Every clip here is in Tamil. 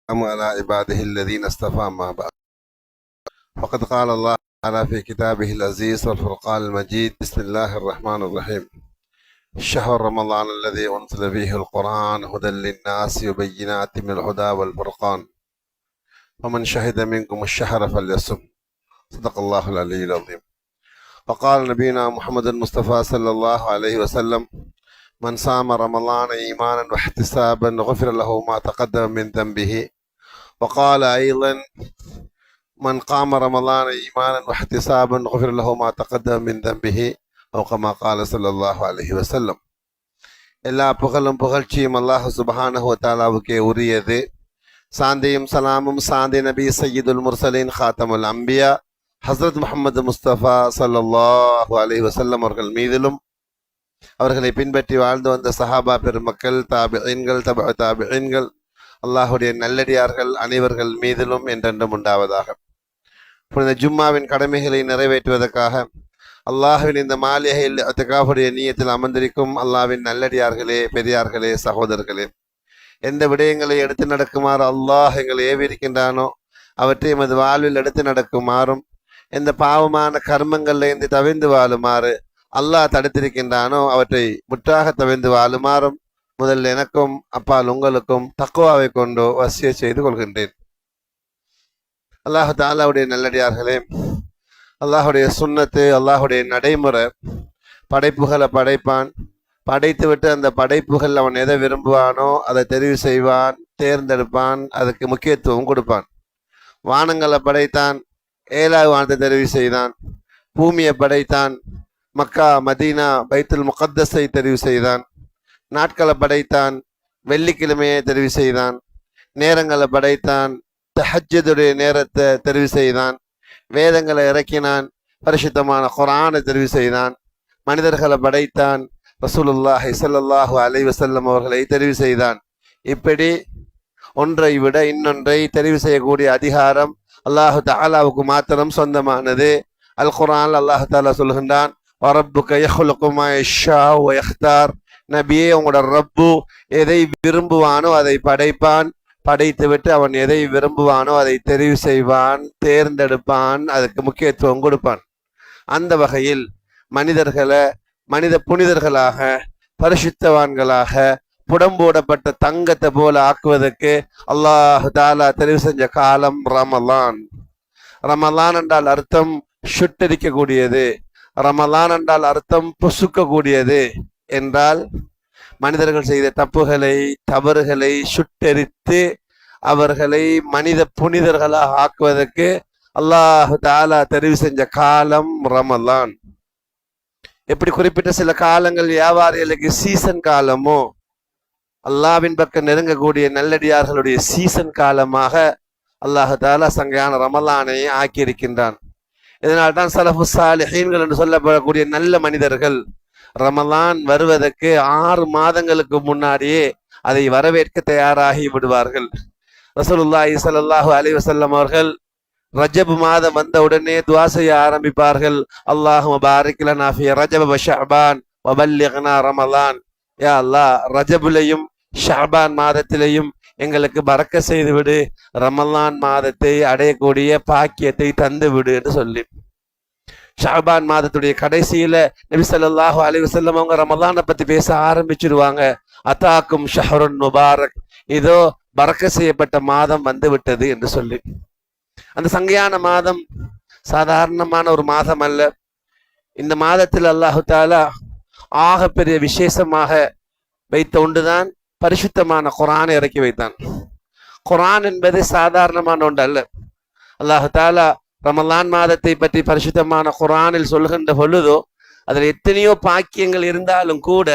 على عباده الذين اصطفى ما بعد فقد قال الله تعالى في كتابه العزيز والفرقان المجيد بسم الله الرحمن الرحيم شهر رمضان الذي أنزل فيه القرآن هدى للناس وبينات من الهدى والفرقان فمن شهد منكم الشهر فليصم صدق الله العلي العظيم. وقال نبينا محمد المصطفى صلى الله عليه وسلم من صام رمضان إيمانا واحتسابا غفر له ما تقدم من ذنبه. وقال أيضا من قام رمضان إيمانا واحتسابا غفر له ما تقدم من ذنبه أو كما قال صلى الله عليه وسلم. எல்லா புகழும் புகழ்ச்சியும் அல்லாஹ் சுப்ஹானஹு வ தஆலாவுக்கே உரியது. சாந்தியும் சலாமும் சாந்தி நபி சய்யிதுல் முர்சலீன் ஹாத்தமுல் அம்பியா ஹஸ்ரத் முஹம்மது முஸ்தபா ஸல்லல்லாஹு அலைஹி வஸல்லம் அவர்கள் மீதிலும் அவர்களை பின்பற்றி வாழ்ந்து வந்த சஹாபா பெருமக்கள் தாபிஈன்கள் தபஅ தாபிஈன்கள் அல்லாஹுடைய நல்லடியார்கள் அனைவர்கள் மீதிலும் என்றென்றும் உண்டாவதாக. புனித ஜும்மாவின் கடமைகளை நிறைவேற்றுவதற்காக அல்லாஹுவின் இந்த மாளிகையில் அத்தகாஃபுடைய நியத்தில் அமர்ந்திருக்கும் அல்லாஹ்வின் நல்லடியார்களே, பெரியார்களே, சகோதரர்களே, எந்த விடயங்களை எடுத்து நடக்குமாறு அல்லாஹ் எங்களை ஏவிருக்கின்றானோ அவற்றை எமது வாழ்வில் எடுத்து நடக்குமாறும் எந்த பாவமான கர்மங்கள்லேருந்து தவிர்ந்து வாழுமாறு அல்லாஹ் தடுத்திருக்கின்றானோ அவற்றை முற்றாக தவிர்ந்து வாழுமாறும் முதல் எனக்கும் அப்பால் உங்களுக்கும் தக்வாவை கொண்டு வசிய செய்து கொள்கின்றேன். அல்லாஹு தஆலாவுடைய நல்லடியார்களே, அல்லாஹுடைய சுன்னத்து, அல்லாஹுடைய நடைமுறை, படைப்புகளை படைப்பான், படைத்துவிட்டு அந்த படைப்புகள் அவன் எதை விரும்புவானோ அதை தெரிவு செய்வான், தேர்ந்தெடுப்பான், அதுக்கு முக்கியத்துவம் கொடுப்பான். வானங்களை படைத்தான், 7வது வானத்தை தெரிவு செய்தான். பூமியை படைத்தான், மக்கா மதீனா பைத்துல் முகத்தஸை தெரிவு செய்தான். நாட்களை படைத்தான், வெள்ளிக்கிழமையை தெரிவு செய்தான். நேரங்களை படைத்தான், தஹஜ்ஜுடைய நேரத்தை தெரிவு செய்தான். வேதங்களை இறக்கினான், பரிசுத்தமான குர்ஆனை தெரிவு செய்தான். மனிதர்களை படைத்தான், ரசூலுல்லாஹி ஸல்லல்லாஹு அலைஹி வஸல்லம் அவர்களை தெரிவு செய்தான். இப்படி ஒன்றை விட இன்னொன்றை தெரிவு செய்யக்கூடிய அதிகாரம் அல்லாஹு தஆலாவுக்கு மாத்திரம் சொந்தமானது. அல் குர்ஆன் அல்லாஹு தஆலா சொல்கின்றான், வரப்புக யஹ்லுகு மா யஷாஉ வ யக்தார். நபியே, உங்களோட ரப்பு எதை விரும்புவானோ அதை படைப்பான், படைத்துவிட்டு அவன் எதை விரும்புவானோ அதை தெரிவு செய்வான், தேர்ந்தெடுப்பான், அதுக்கு முக்கியத்துவம் கொடுப்பான். அந்த வகையில் மனிதர்களை மனித புனிதர்களாக, பரிசுத்தவான்களாக, புடம்போடப்பட்ட தங்கத்தை போல ஆக்குவதற்கு அல்லாஹ் தஆலா தெரிவு செஞ்ச காலம் ரமலான். ரமலான் என்றால் அர்த்தம் சுட்டரிக்கக்கூடியது, ரமலான் என்றால் அர்த்தம் பொசுக்கக்கூடியது. என்றால் மனிதர்கள் செய்த தப்புகளை, தவறுகளை சுட்டெரித்து அவர்களை மனித புனிதர்களாக ஆக்குவதற்கு அல்லாஹ் தஆலா தெரிவு செஞ்ச காலம் ரமலான். எப்படி குறிப்பிட்ட சில காலங்கள் வியாபாரிகளுக்கு சீசன் காலமோ, அல்லாஹ்வின் பக்கம் நெருங்கக்கூடிய நல்லடியார்களுடைய சீசன் காலமாக அல்லாஹ் தஆலா சங்கையான ரமலானை ஆக்கியிருக்கின்றான். இதனால்தான் ஸலஃபு ஸாலிஹீன்கள் என்று சொல்லப்படக்கூடிய நல்ல மனிதர்கள் ரமலான் வருவதற்கு 6 மாதங்களுக்கு முன்னாடியே அதை வரவேற்க தயாராகி விடுவார்கள். ரசூலுல்லாஹி ஸல்லல்லாஹு அலைஹி வஸல்லம் அவர்கள் ரஜப் மாதம் வந்த உடனே துஆ செய்ய ஆரம்பிப்பார்கள். அல்லாஹும்ம பாரிக் லனா ஃபீ ரஜப் வ ஷஅபான் வ பல்லிக்னா ரமலான். யா அல்லாஹ், ரஜபுலையும் ஷஅபான் மாதத்திலையும் எங்களுக்கு பரக்க செய்து விடு, ரமலான் மாதத்தை அடையக்கூடிய பாக்கியத்தை தந்து விடு என்று சொல்லி ஷஅபான் மாதத்துடைய கடைசியில நபி ஸல்லல்லாஹு அலைஹி வஸல்லம் அவங்க ரமலானை பத்தி பேச ஆரம்பிச்சிடுவாங்க. அதாக்கும் ஷஹ்ருன் முபாரக், இதோ பரக்க செய்யப்பட்ட மாதம் வந்து விட்டது என்று சொல்லி. அந்த சங்கையான மாதம் சாதாரணமான ஒரு மாதம் அல்ல. இந்த மாதத்தில் அல்லாஹு தஆலா ஆக பெரிய விசேஷமாக வைத்த ஒன்றுதான் பரிசுத்தமான குர்ஆனை இறக்கி வைத்தான். குர்ஆன் என்பது சாதாரணமான ஒன்று அல்ல. அல்லாஹு தஆலா ரமலான் மாதத்தை பற்றி பரிசுத்தமான குர்ஆனில் சொல்கின்ற பொழுதோ அதில் எத்தனையோ பாக்கியங்கள் இருந்தாலும் கூட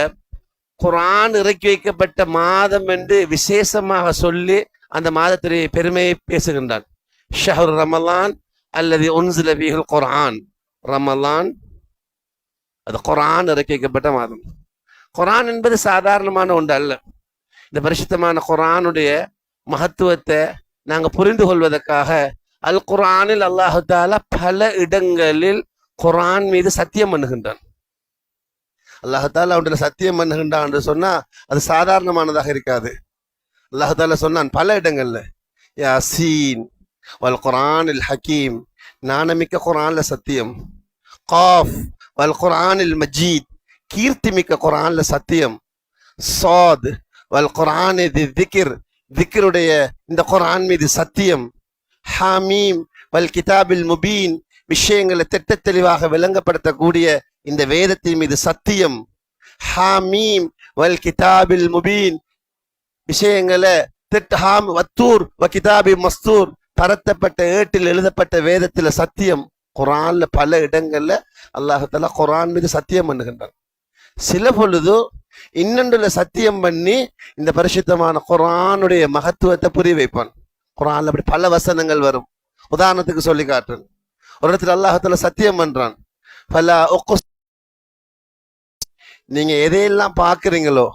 குர்ஆன் இறக்கி வைக்கப்பட்ட மாதம் என்று விசேஷமாக சொல்லி அந்த மாதத்துடைய பெருமையை பேசுகின்றான். ஷஹ்ரு ரமலான் அல்லது உன்ஸில ஃபீஹில் குர்ஆன். ரமலான் அது குர்ஆன் இறக்கி வைக்கப்பட்ட மாதம். குர்ஆன் என்பது சாதாரணமான ஒன்று அல்ல. இந்த பரிசுத்தமான குர்ஆனுடைய மகத்துவத்தை நாங்கள் புரிந்து கொள்வதற்காக அல் குர்ஆனில் அல்லாஹு தஆலா பல இடங்களில் குர்ஆன் மீது சத்தியம் பண்ணுகின்றான். அல்லாஹு தஆலா ஒன்றில் சத்தியம் பண்ணுகின்றான் என்று சொன்னா அது சாதாரணமானதாக இருக்காது. அல்லாஹு தஆலா சொன்னான் பல இடங்கள்ல, யாசீன் வல் குர்ஆனில் ஹக்கீம், ஞானமிக்க குர்ஆன்ல சத்தியம். காஃப் வல் குர்ஆனில் மஜீத், கீர்த்திமிக்க குர்ஆன்ல சத்தியம். சாத் வல் குர்ஆனி திக்ர், திக்ருடைய இந்த குர்ஆன் மீது சத்தியம். ஹாமீம் வல் கிதாபில் முபீன், விஷயங்களை திட்ட தெளிவாக விளங்கப்படுத்தக்கூடிய இந்த வேதத்தின் மீது சத்தியம். ஹாமீம் வல் கிதாபில் முபீன், விஷயங்களை திட்டாம். வத்தூர் வ கிதாபி மஸ்தூர், பரத்தப்பட்ட ஏட்டில் எழுதப்பட்ட வேதத்துல சத்தியம். குர்ஆன்ல பல இடங்கள்ல அல்லாஹ் தஆலா குர்ஆன் மீது சத்தியம் பண்ணுகின்றான். சில பொழுது இன்னொன்றுல சத்தியம் பண்ணி இந்த பரிசுத்தமான குர்ஆனுடைய மகத்துவத்தை புரிய வைப்பான். குர்ஆன்ல அப்படி பல வசனங்கள் வரும். உதாரணத்துக்கு சொல்லி காட்டுறேன். ஒரு இடத்துல அல்லாஹ் தஆலா சத்தியம் பண்றான். ஃபலா உக்ஸ், நீங்க எதையெல்லாம் பார்க்குறீங்களோ,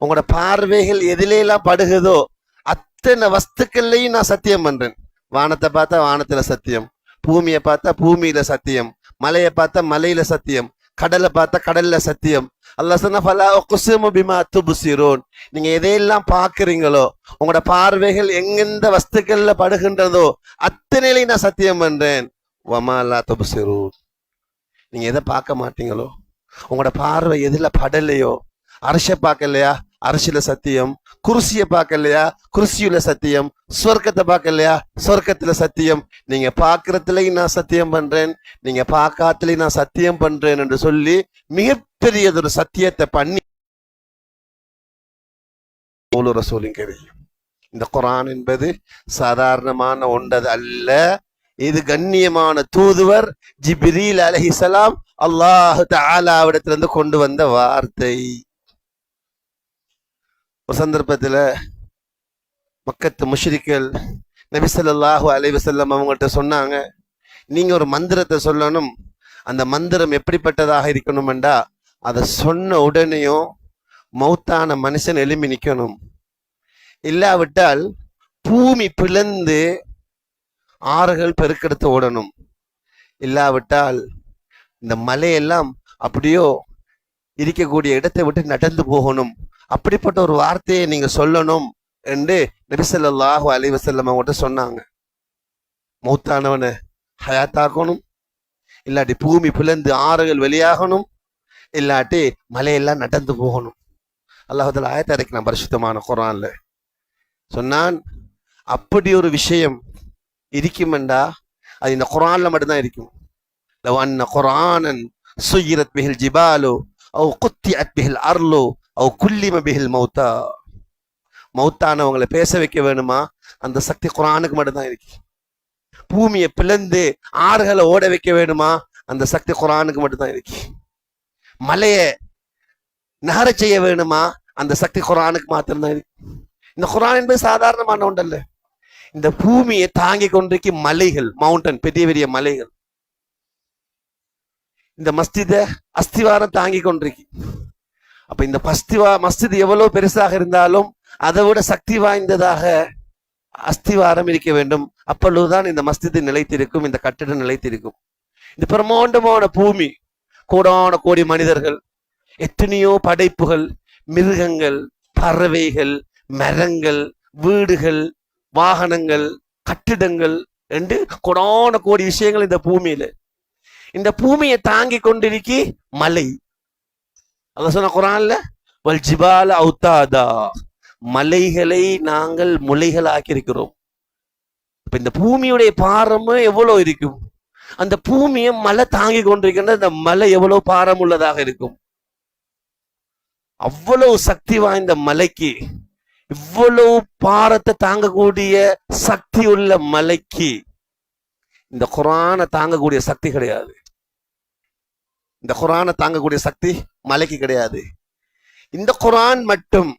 உங்களோட பார்வைகள் எதிலெல்லாம் படுகுதோ அத்தனை வஸ்துக்கள்லையும் நான் சத்தியம் பண்றேன். வானத்தை பார்த்தா வானத்துல சத்தியம், பூமியை பார்த்தா பூமியில சத்தியம், மலையை பார்த்தா மலையில சத்தியம், கடலை பார்த்தா கடல்ல சத்தியம். அல்லாஹ் சொன்னா ஃபலா உக்ஸிமு பிமா துப்சிரூன், நீங்க எதையெல்லாம் பார்க்குறீங்களோ, உங்களோட பார்வைகள் எங்கெந்த வஸ்துக்கள்ல படுகின்றதோ அத்தனையிலையும் நான் சத்தியம் பண்றேன். வமா லா துப்சிரூன், நீங்க எதை பார்க்க மாட்டீங்களோ, உங்களோட பார்வை எதுல படலையோ, அரசை பார்க்கலையா அரசியல சத்தியம், குருசியை பார்க்கலையா குருசியுல சத்தியம், சொர்க்கத்தை பார்க்கலையா சொர்க்கத்துல சத்தியம். நீங்க பார்க்கறதுலயும் நான் சத்தியம் பண்றேன், நீங்க பார்க்காத்துலயும் நான் சத்தியம் பண்றேன் என்று சொல்லி மிகப்பெரியதொரு சத்தியத்தை பண்ணி ரசூலின் கரீம். இந்த குர்ஆன் என்பது சாதாரணமான ஒன்றது அல்ல. இது கண்ணியமான தூதுவர் ஜிப்ரீல் அலைஹிஸ்ஸலாம் அல்லாஹ் தஆலாவிடத்திலிருந்து கொண்டு வந்த வார்த்தை. ஒரு சந்தர்ப்பத்தில் மக்கத்து முஷ்ரிக்கள் நபி ஸல்லல்லாஹு அலைஹி வஸல்லம் அவங்கள்ட்ட சொன்னாங்க, நீங்க ஒரு மந்திரத்தை சொல்லணும். அந்த மந்திரம் எப்படிப்பட்டதாக இருக்கணும்டா, அதை சொன்ன உடனேயும் மௌத்தான மனுஷன் எழும்பி நிற்கணும். இல்லாவிட்டால் பூமி பிளந்து ஆறுகள் பெருக்கெடுத்து ஓடணும். இல்லாவிட்டால் இந்த மலையெல்லாம் அப்படியோ இருக்கக்கூடிய இடத்தை விட்டு நடந்து போகணும். அப்படிப்பட்ட ஒரு வார்த்தையை நீங்க சொல்லணும் என்று நபி ஸல்லல்லாஹு அலைஹி வஸல்லம் அவங்கள்ட்ட சொன்னாங்க. மௌத்தானவனை ஹயாத்தாக்கணும், இல்லாட்டி பூமி பிளந்து ஆறுகள் வெளியாகணும், இல்லாட்டி மலையெல்லாம் நடந்து போகணும். அல்லாஹ் தஆலா ஆயத்தை இறக்கினான் பரிசுத்தமான குர்ஆன்ல. சொன்னான், அப்படி ஒரு விஷயம் இருக்குமெண்டா அது இந்த குர்ஆன்ல மட்டும்தான் இருக்கும். லவ் அன்ன குர்ஆனன் சுய்யிரத் பிஹில் ஜிபாலு அவ் குத்திஅத் பிஹில் அர்லு அவ் குல்லிம பிஹில் மௌத்தா, மௌத்தானவங்களை பேச வைக்க வேணுமா, அந்த சக்தி குர்ஆனுக்கு மட்டும்தான் இருக்கு. பூமியை பிளந்து ஆறுகளை ஓட வைக்க வேணுமா, அந்த சக்தி குர்ஆனுக்கு மட்டும்தான் இருக்கு. மலையை நகர செய்ய வேணுமா, அந்த சக்தி குர்ஆனுக்கு மாத்திரம்தான் இருக்கு. இந்த குர்ஆன் என்பது சாதாரணமான ஒன்றல்ல. இந்த பூமியை தாங்கி கொண்டிருக்க மலைகள், மவுண்டன், பெரிய பெரிய மலைகள். இந்த மஸ்ஜித அஸ்திவாரம் தாங்கி கொண்டிருக்கு. அப்ப இந்த மஸ்ஜித் எவ்வளவு பெருசாக இருந்தாலும் அதை விட சக்தி வாய்ந்ததாக அஸ்திவாரம் இருக்க வேண்டும். அப்பொழுதுதான் இந்த மஸ்ஜித் நிலைத்திருக்கும், இந்த கட்டிடம் நிலைத்திருக்கும். இந்த பிரமாண்டமான பூமி, கோடான கோடி மனிதர்கள், எத்தனையோ படைப்புகள், மிருகங்கள், பறவைகள், மரங்கள், வீடுகள், வாகனங்கள், கட்டிடங்கள் என்று கோடான கோடி விஷயங்கள் இந்த பூமியில. இந்த பூமியை தாங்கி கொண்டிருக்கி மலை. அல்லாஹ் சொன்ன குர்ஆன்ல வல் ஜிபால அவுதாதா, மலைகளை நாங்கள் முளைகளாக்கி இருக்கிறோம். இப்ப இந்த பூமியுடைய பாரம் எவ்வளவு இருக்கும், அந்த பூமியை மலை தாங்கி கொண்டிருக்கின்ற இந்த மலை எவ்வளவு பாரம் உள்ளதாக இருக்கும். அவ்வளவு சக்தி வாய்ந்த மலைக்கு, இவ்வளவு பாரத்தை தாங்கக்கூடிய சக்தி உள்ள மலைக்கு இந்த குர்ஆனை தாங்கக்கூடிய சக்தி கிடையாது. இந்த குர்ஆனை தாங்கக்கூடிய சக்தி மலைக்கு கிடையாது. இந்த குர்ஆன் மட்டும்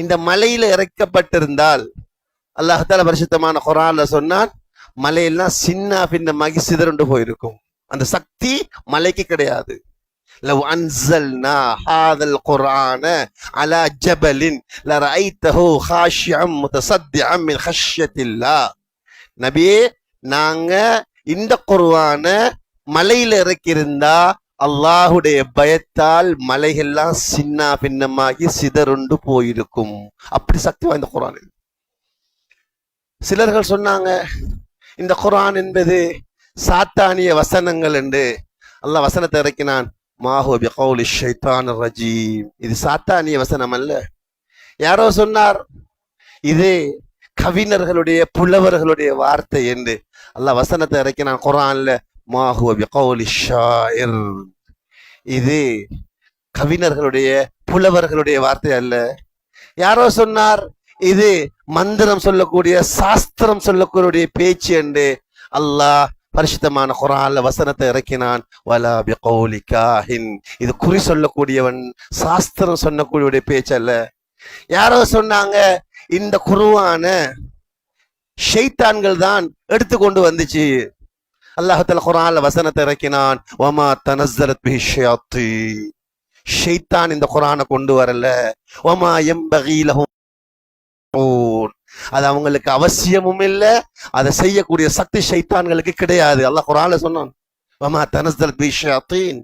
இந்த மலையில இறக்கப்பட்டிருந்தால் அல்லாஹ் தஆலா பரிசுத்தமான குர்ஆன்ல சொன்னான், மலையெல்லாம் சின்ன பின்னமாகி சிதறுண்டு போயிருக்கும். அந்த சக்தி மலைக்கு கிடையாது. லவ் அன்ஸல்னா ஹாதல் குர்ஆன அலா ஜபலின் லரஐதஹு காஷிஅம் முத்தஸத்திஅம் மின் ஹஷ்யத்தில்லாஹ். நபியே, நாங்க இந்த குர்ஆன மலையில இறக்கியிருந்தா அல்லாஹுடைய பயத்தால் மலைகள்லாம் சின்ன பின்னமாகி சிதறுண்டு போயிருக்கும். அப்படி சக்தி வாய்ந்த குர்ஆன். சிலர்கள் சொன்னாங்க இந்த குர்ஆன் என்பது சாத்தானிய வசனங்கள் என்று. அல்லாஹ் வசனத்தை இறக்கினான், மாஹு பிகௌலி ஷைத்தானிர் ரஜீம், இது சாத்தானிய வசனம் அல்ல. யாரோ சொன்னார் இது கவிஞர்களுடைய புலவர்களுடைய வார்த்தை என்று. அல்லாஹ் வசனத்தை இறக்கினான் குர்ஆன்ல, மாஹு பிகௌலி ஷாயிர், இது கவிஞர்களுடைய புலவர்களுடைய வார்த்தை அல்ல. யாரோ சொன்னார் இது மந்திரம் சொல்லக்கூடிய சாஸ்திரம் சொல்லக்கூடிய பேச்சு என்று. அல்லாஹ் பரிசுத்தமான குர்ஆன்ல வசனத்தை இறக்கினான், வலா பிகௌலி காஹின், இது குறி சொல்லக்கூடியவன் சாஸ்திரம் சொல்லக்கூடிய பேச்சு அல்ல. யாரோ சொன்னாங்க இந்த குர்ஆன ஷைத்தான்கள் தான் எடுத்துக்கொண்டு வந்துச்சு. அல்லாஹ் தஆலா குர்ஆன்ல வசனத்தை இறக்கினான், வமா தனஸ்ஸலத் பிஹி ஷயாத்தீன், ஷைத்தான் இந்த குர்ஆனை கொண்டு வரல. வமா யம்பகீ லஹும், அது அவங்களுக்கு அவசியமும் இல்லை, அதை செய்யக்கூடிய சக்தி ஷைத்தான்களுக்கு கிடையாது. அல்லாஹ் குர்ஆன்ல சொன்னான், வமா தனஸ்ஸலத் பிஹி ஷயாத்தீன்,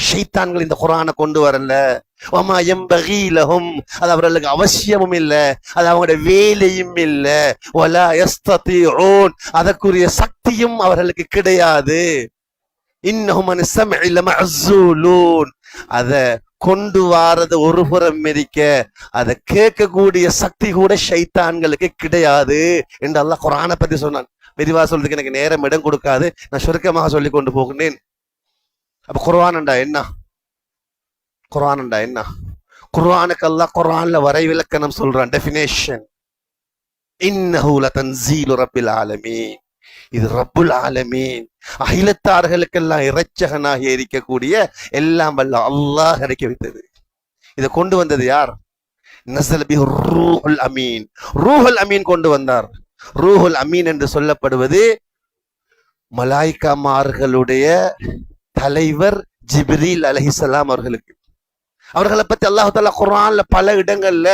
ஷைத்தான்கள் இந்த குர்ஆனை கொண்டு வரல. வமா யம்பகீ லஹும், அது அவர்களுக்கு அவசியமும் இல்லை, அது அவங்களுடைய வேலையும் இல்லை. வலா யஸ்ததீஊன், அதற்குரிய சக்தியும் அவர்களுக்கு கிடையாது. இன்னஹும் அன் ஸம்இ லமஅஸூலூன், அத கொண்டு வாரது ஒரு புறம் இருக்க, அதை கேட்கக்கூடிய சக்தி கூட ஷைத்தான்களுக்கு கிடையாது என்று அல்லாஹ் குர்ஆனை பத்தி சொன்னான். விரிவா சொல்றதுக்கு எனக்கு நேரம் இடம் கொடுக்காது, நான் சுருக்கமாக சொல்லி கொண்டு போகிறேன். அப்ப குர்ஆன்டா என்ன? குர்ஆன்டா என்ன? குர்ஆனுக்கு அல்லாஹ் குர்ஆன்ல வரைவிலக்கணம் சொல்றான், டெஃபினேஷன். இன்னஹு லதன்ஸீலு ரப்பில் ஆலமீன், இது ரப்புல் ஆலமீன், அகிலத்தார்களுக்கெல்லாம் இறைச்சகனாக இருக்கக்கூடிய எல்லாம் வல்ல அல்லாஹ் இறக்கி வைத்தது. இதை கொண்டு வந்தது யார்? நஸல பிஹி ரூஹுல் அமீன், ரூஹுல் அமீன் கொண்டு வந்தார். ரூஹுல் அமீன் என்று சொல்லப்படுவது மலாய்க்காமார்களுடைய தலைவர் ஜிப்ரீல் அலைஹிஸ்ஸலாம் அவர்களுக்கு. அவர்களை பத்தி அல்லாஹ் தஆலா குர்ஆன்ல பல இடங்கள்ல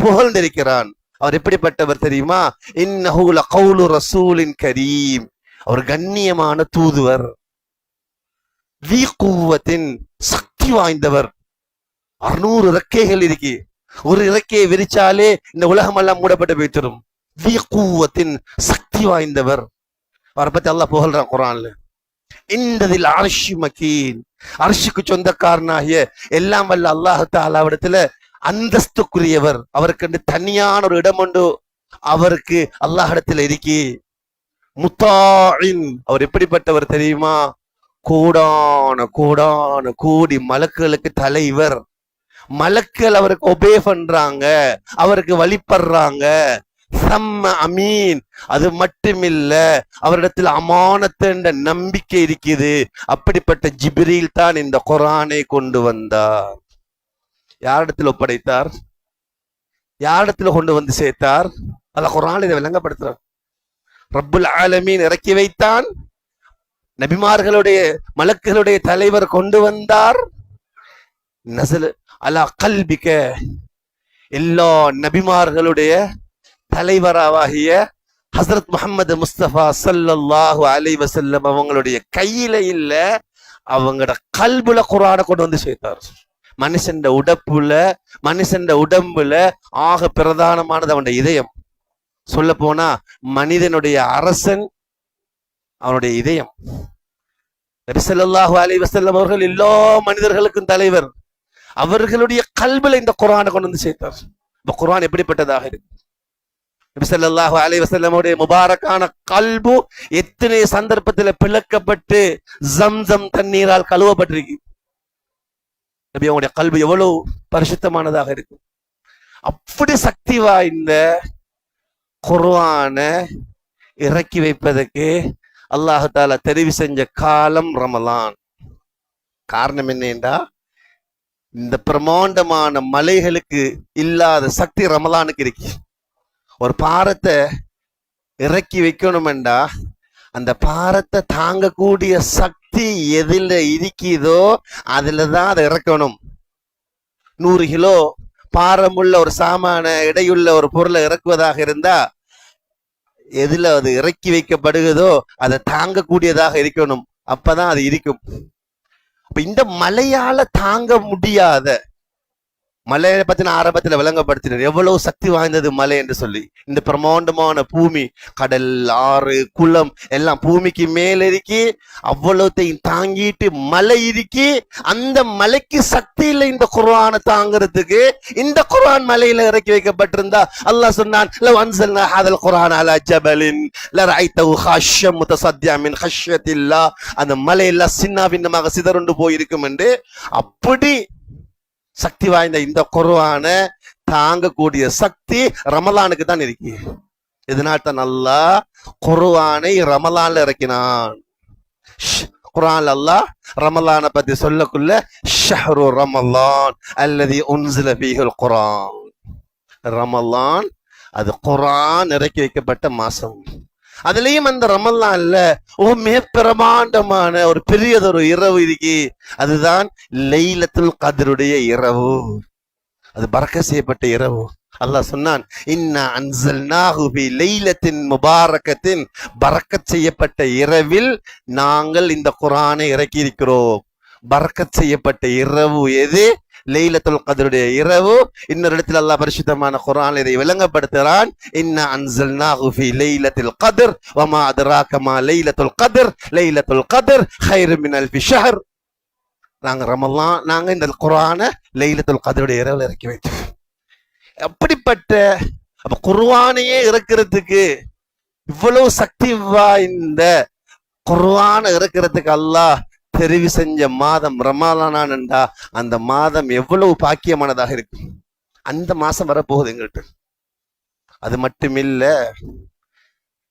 புகழ்ந்திருக்கிறான். அவர் எப்படிப்பட்டவர் தெரியுமா? இன்னஹு லகௌலு ரசூலின் கரீம், அவர் கண்ணியமான தூதுவர். தி குவத்தின், சக்தி வாய்ந்தவர். 600 இறக்கைகள் இருக்கு, ஒரு இறக்கையை விரிச்சாலே இந்த உலகம் எல்லாம் மூடப்பட்டு போய்த்திரும். தி குவத்தின், சக்தி வாய்ந்தவர். அவரை பத்தி அல்லாஹ் புகழ்றான் குர்ஆன்ல. இந்ததில் அர்ஷி மகீன், அர்ஷுக்கு சொந்தக்காரனாகிய எல்லாம் வல்ல அல்லாஹ் தஆலாவிடத்துல அந்தஸ்துக்குரியவர். அவருக்கு தனியான ஒரு இடம் உண்டு, அவருக்கு அல்லாஹ்விடத்துல இருக்கி. முத்தாஇன், அவர் எப்படிப்பட்டவர் தெரியுமா? கோடான கோடான கோடி மலக்குகளுக்கு தலைவர். மலக்குகள் அவருக்கு ஒபே பண்றாங்க, அவருக்கு வழிபடுறாங்க. சம்ம அமீன், அது மட்டுமில்ல, அவரிடத்தில் அமானத் என்ற நம்பிக்கை இருக்குது. அப்படிப்பட்ட ஜிப்ரீல் தான் இந்த குர்ஆனை கொண்டு வந்தார். யாரிடத்தில் ஒப்படைத்தார்? யாரிடத்தில் கொண்டு வந்து சேர்த்தார்? அல்லாஹ் குர்ஆனில் இதை விளங்கப்படுத்துறார். ரப்புல் ஆலமீன் இறக்கி வைத்தான், நபிமார்களுடைய மலக்குகளுடைய தலைவர் கொண்டு வந்தார். நஸல் அலா கல்பிக, எல்லா நபிமார்களுடைய தலைவராகிய ஹஸ்ரத் முஹம்மது முஸ்தபா ஸல்லல்லாஹு அலைஹி வஸல்லம் அவங்களுடைய கையில இல்ல, அவங்களோட கல்புல குர்ஆனை கொண்டு வந்து சேர்த்தார். மனுஷன் உடம்புல ஆக பிரதானமானது அவனுடைய இதயம். சொல்ல போனா மனிதனுடைய அரசன் அவனுடைய இதயம். நபி ஸல்லல்லாஹு அலைஹி வஸல்லம் அவர்கள் எல்லா மனிதர்களுக்கும் தலைவர். அவர்களுடைய கல்புல இந்த குர்ஆனை கொண்டு வந்து சேர்த்தார். இந்த குர்ஆன் எப்படிப்பட்டதாக இருக்கு? நபி ஸல்லல்லாஹு அலைஹி வஸல்லம் உடைய முபாரக்கான கல்பு எத்தனை சந்தர்ப்பத்தில் பிளக்கப்பட்டு ஜம்சம் தண்ணீரால் கழுவப்பட்டிருக்கு. நபி அவங்களுடைய கல்பு எவ்வளவு பரிசுத்தமானதாக இருக்கு. அப்படி சக்தி வாய்ந்த குர்ஆனை இறக்கி வைப்பதற்கு அல்லாஹ் தஆலா தெரிவு செஞ்ச காலம் ரமலான். காரணம் என்னண்டா, இந்த பிரமாண்டமான மலைகளுக்கு இல்லாத சக்தி ரமலானுக்கு இருக்கு. ஒரு பாரத்தை இறக்கி வைக்கணுமெண்டா அந்த பாரத்தை தாங்கக்கூடிய சக்தி எதில் இருக்குதோ அதுலதான் அதை இறக்கணும். 100 கிலோ பாரமுள்ள ஒரு சாமான எடையுள்ள ஒரு பொருளை இறக்குவதாக இருந்தா எதுல அது இறக்கி வைக்கப்படுகிறதோ அதை தாங்கக்கூடியதாக இருக்கணும், அப்பதான் அது இருக்கும். அப்ப இந்த மலையால தாங்க முடியாத மலையை பத்தி நான் ஆரம்பத்துல விளங்கப்படுத்தினேன், எவ்வளவு சக்தி வாய்ந்தது மலை என்று சொல்லி. இந்த பிரம்மாண்டமான பூமி, கடல், ஆறு, குளம் எல்லாம் பூமிக்கு மேல இருக்கி அவ்வளவுத்தையும் தாங்கிட்டு மலை இருக்கி. அந்த மலைக்கு சக்தி இல்லை இந்த குர்ஆனை தாங்கிறதுக்கு. இந்த குர்ஆன் மலையில இறக்கி வைக்கப்பட்டிருந்தா அல்லாஹ் சொன்னான், லவ் அன்ஸல்னா ஹாதல் குர்ஆன் அலா ஜபலின் லரைதஹு ஹாஷியம் முத்தஸத்தியா மின் ஹஷ்யத்தில்லாஹ். அந்த மலையெல்லாம் சின்ன பின்னமாக சிதறுண்டு போயிருக்கும் என்று. அப்படி சக்தி வாய்ந்த இந்த குர்ஆனை தாங்கக்கூடிய சக்தி ரமலானுக்கு தான் இருக்கு. இதனால தான் அல்லாஹ் குர்ஆனை ரமலான்ல இறக்கினான். குர்ஆன்ல அல்லாஹ் ரமலானை பத்தி சொல்லக்குள்ள ஷஹ்ரு ரமலான் அல்லதி உன்ஸில ஃபீஹில் குர்ஆன். ரமலான் அது குர்ஆன் இறக்கி வைக்கப்பட்ட மாசம். அதுலயும் அந்த ரமலான்ல பிரமாண்டமான ஒரு பெரியதொரு இரவு இருக்கு. அதுதான் லைலத்துல் கத்ருடைய இரவு. அது பரக்கத் செய்யப்பட்ட இரவு. அல்லாஹ் சொன்னான், இன்னா அன்ஸல்னாஹு ஃபீ லைலத்தின் முபாரக்கத்தின். பரக்கத் செய்யப்பட்ட இரவில் நாங்கள் இந்த குர்ஆனை இறக்கி இருக்கிறோம். பரக்கத் செய்யப்பட்ட இரவு எது? லைலத்துல் கத்ருடைய இரவு. இன்னொரு இடத்தில் அல்லாஹ் பரிசுத்தமான குர்ஆனில் இதை விளங்கப்படுத்துகிறான், இன்னா அன்ஸல்னாஹு ஃபீ லைலத்தில் கத்ர் வமா அத்ராக மா லைலத்துல் கத்ர் லைலத்துல் கத்ர் கைரு மின் அல்ஃபி ஷஹர். நாங்க இந்த குர்ஆனை லைலத்துல் கத்ருடைய இரவில் இறக்கி வைத்தோம். அப்படிப்பட்ட அப்ப குர்ஆனையே இறக்கிறதுக்கு, இவ்வளவு சக்தி வாய்ந்த குர்ஆனை இறக்கிறதுக்கு அல்லாஹ் தெரிவு செஞ்ச மாதம் ரமலான் என்றா அந்த மாதம் எவ்வளவு பாக்கியமானதாக இருக்கும். அந்த மாசம் வரப்போகுது எங்கள்கிட்ட. அது மட்டுமில்ல,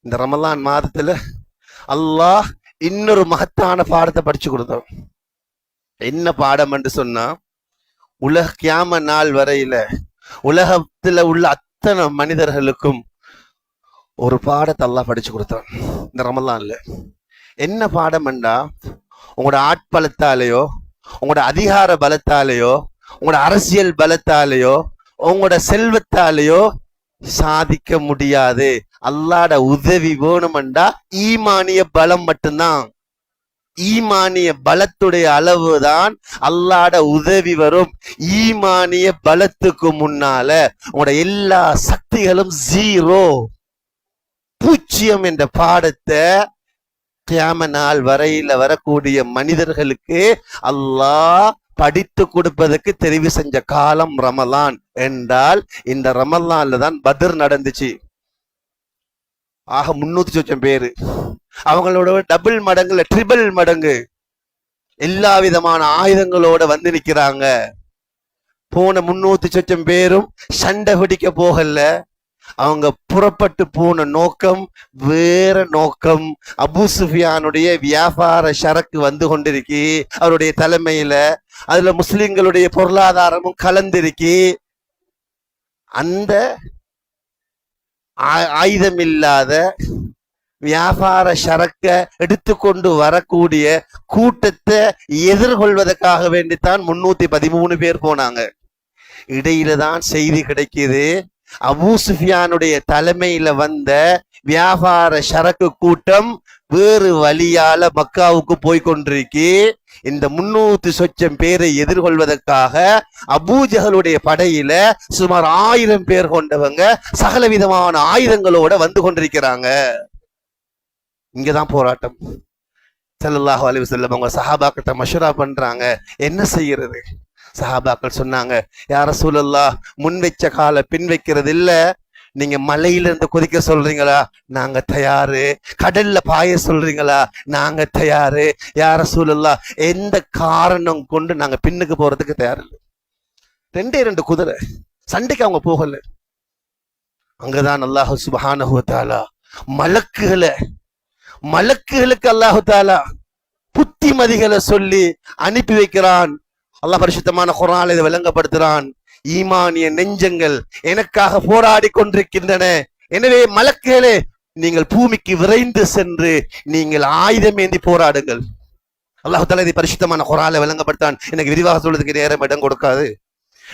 இந்த ரமலான் மாதத்துல அல்லாஹ் இன்னொரு மகத்தான பாடத்தை படிச்சு கொடுத்தோம். என்ன பாடம் என்று சொன்னா, கியாம நாள் வரையில உலகத்துல உள்ள அத்தனை மனிதர்களுக்கும் ஒரு பாடத்தை அல்லாஹ் படிச்சு கொடுத்தான் இந்த ரமலான்ல. என்ன பாடம் என்றா, உங்களோட ஆட்பலத்தாலேயோ, உங்களோட அதிகார பலத்தாலேயோ, உங்களோட அரசியல் பலத்தாலேயோ, உங்களோட செல்வத்தாலேயோ சாதிக்க முடியாது. அல்லாஹ்ட உதவி வேணுமெண்டா ஈமானிய பலம் மட்டும்தான். ஈமானிய பலத்துடைய அளவுதான் அல்லாஹ்ட உதவி வரும். ஈமானிய பலத்துக்கு முன்னால உங்களோட எல்லா சக்திகளும் ஜீரோ, பூஜ்ஜியம் என்ற பாடத்தை கியாம நாள் வரையில வரக்கூடிய மனிதர்களுக்கு அல்லாஹ் படித்து கொடுப்பதற்கு தெரிவு செஞ்ச காலம் ரமலான் என்றால், இந்த ரமலான்ல தான் பத்ர் நடந்துச்சு. ஆக 300 பேரு, அவங்களோட டபுள் மடங்குல ட்ரிபிள் மடங்கு எல்லா விதமான ஆயுதங்களோட வந்து நிக்கிறாங்க. போன 300 பேரும் சண்டை பிடிக்க போகல. அவங்க புறப்பட்டு போன நோக்கம் வேற நோக்கம். அபூ சுஃபியானுடைய வியாபார சரக்கு வந்து கொண்டிருக்கு அவருடைய தலைமையில. அதுல முஸ்லிம்களுடைய பொருளாதாரமும் கலந்திருக்கு. அந்த ஆயுதம் இல்லாத வியாபார சரக்க எடுத்துக்கொண்டு வரக்கூடிய கூட்டத்தை எதிர்கொள்வதற்காக வேண்டித்தான் 313 பேர் போனாங்க. இடையில தான் செய்தி கிடைக்குது, அபூ சுஃபியானுடைய தலைமையில வந்த வியாபார சரக்கு கூட்டம் வேறு வழியால மக்காவுக்கு போய்கொண்டிருக்கு. இந்த 300 பேரை எதிர்கொள்வதற்காக அபூஜஹலுடைய படையில சுமார் 1000 பேர் கொண்டவங்க சகல விதமான ஆயுதங்களோட வந்து கொண்டிருக்கிறாங்க. இங்கதான் போராட்டம். ஸல்லல்லாஹு அலைஹி வஸல்லம் அவங்க சஹாபாக்கிட்ட மஷ்வரா பண்றாங்க, என்ன செய்யறது? சஹாபாக்கள் சொன்னாங்க, யா ரசூலல்லாஹ், முன் வச்ச கால பின் வைக்கிறது இல்ல. நீங்க மலையில இருந்து கொதிக்க சொல்றீங்களா? நாங்க தயாரு. கடல்ல பாய சொல்றீங்களா? நாங்க தயாரு. யா ரசூலல்லாஹ், எந்த காரணம் கொண்டு நாங்க பின்னுக்கு போறதுக்கு தயார் இல்லை. 2 குதிரை சண்டைக்கு அவங்க போகல. அங்கதான் அல்லாஹ் சுப்ஹானஹு வ தஆலா மலக்குகளுக்கு அல்லாஹு தஆலா புத்திமதிகளை சொல்லி அனுப்பி வைக்கிறான். அல்லாஹ் பரிசுத்தமான குர்ஆனில் இதை விளங்கப்படுத்துறான். ஈமானிய நெஞ்சங்கள் எனக்காக போராடி கொண்டிருக்கின்றன. எனவே மலக்குகளே, நீங்கள் பூமிக்கு விரைந்து சென்று நீங்கள் ஆயுதம் ஏந்தி போராடுங்கள். அல்லாஹ் தஆலா இதை பரிசுத்தமான குர்ஆனில் விளங்கப்படுத்தான். எனக்கு விரிவாக சொல்றதுக்கு நேரம் இடம் கொடுக்காது.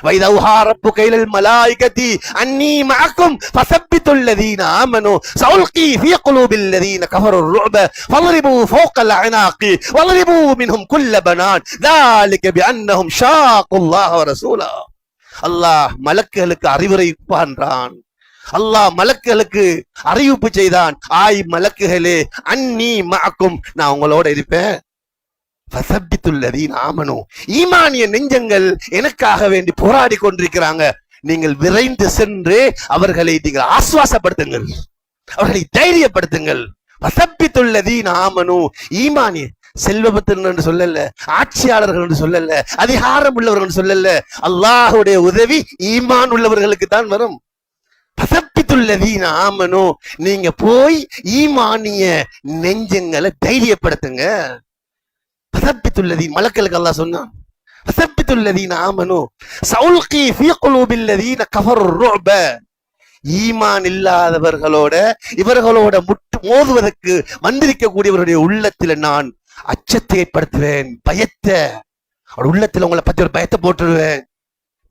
وَإِذَا أَوْحَىٰ رَبُّكَ إِلَى الْمَلَائِكَةِ أَنِّي مَعَكُمْ فَثَبِّتُوا الَّذِينَ آمَنُوا سَأُلْقِي فِي قُلُوبِ الَّذِينَ كَفَرُوا الرُّعْبَ فَاضْرِبُوا فَوْقَ الْأَعْنَاقِ وَاضْرِبُوا مِنْهُمْ كُلَّ بَنَانٍ ذَلِكَ بِأَنَّهُمْ شَاقُّوا اللَّهَ وَرَسُولَهُ. அல்லாஹ் மலக்குகளுக்கு அறிவுரைப்பான்றான். அல்லாஹ் மலக்குகளுக்கு அறிவிப்பு செய்தான், ஆய் மலக்குகளே அன்னி மஅக்கும், நான் உங்களோட இருப்பேன். ஃபஸப்பித்துல்லதீன ஆமனு, ஈமானிய நெஞ்சங்கள் எனக்காக வேண்டி போராடி கொண்டிருக்கிறாங்க, நீங்கள் விரைந்து சென்று அவர்களை நீங்கள் ஆசுவாசப்படுத்துங்கள், அவர்களை தைரியப்படுத்துங்கள். ஃபஸப்பித்துல்லதீன ஆமனு, ஈமானிய செல்வபத்தன் என்று சொல்லல, ஆட்சியாளர்கள் என்று சொல்லல, அதிகாரம் உள்ளவர்கள் என்று சொல்லல, அல்லாஹ்வுடைய உதவி ஈமான் உள்ளவர்களுக்கு தான் வரும். பசப்பித்துள்ளதீன ஆமனோ, நீங்க போய் ஈமானிய நெஞ்சங்களை தைரியப்படுத்துங்க. பசப்பித்துள்ளதீன் மலக்களுக்கு அல்லாஹ் சொன்னான், பசப்பித்துள்ளதீன ஆமனோ சௌல்கி ஃபீ குலூபில்லதீன கஃபர் ருஅப, ஈமான் இல்லாதவர்களோட இவர்களோட மோதுவதற்கு வந்திருக்கக்கூடியவருடைய உள்ளத்துல நான் அச்சத்தை ஏற்படுத்துவேன், பயத்தை. அவர் உள்ளத்துல உங்களை பத்தி ஒரு பயத்தை போட்டுருவேன்,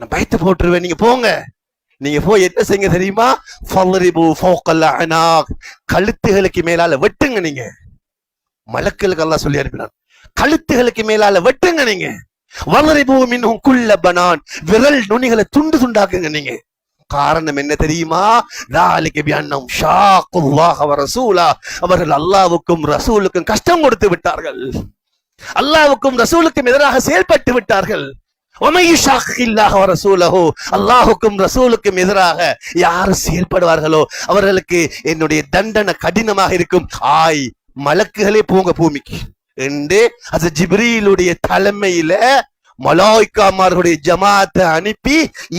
நான் பயத்தை போட்டுருவேன். நீங்க போங்க, நீங்க போய் என்ன செய்யுங்க தெரியுமா? ஃபல்ரிபு ஃபௌகல் அனாக், கழுத்துகளுக்கு மேலால வெட்டுங்க. நீங்க மலக்குகளுக்கு அல்லாஹ் சொல்லி அனுப்பினான், கழுத்துகளுக்கு மேலால வெட்டுங்க. நீங்க வல்ரிபு மின்ஹும் குல்ல பனான், விரல் நுனிகளை துண்டு துண்டாக்குங்க. நீங்க காரணம் என்ன தெரியுமா? ذلك بأنهم شاقوا الله ورسوله, அவர்கள் அல்லாஹ்வுக்கும் ரசூலுக்கும் கஷ்டம் கொடுத்து விட்டார்கள், அல்லாஹ்வுக்கும் ரசூலுக்கும் எதிராக செயல்பட்டு விட்டார்கள். ومن يشاقق الله ورسوله, அல்லாஹ்வுக்கும் ரசூலுக்கும் எதிராக யார் செயல்படுவார்களோ அவர்களுக்கு என்னுடைய தண்டனை கடினமாக இருக்கும். ஆய் மலக்குகளே போங்க பூமிக்கு என்று அது ஜிப்ரீலுடைய தலைமையில மலாய்க்காமார்களுடைய ஜமாத்தை அனுப்பி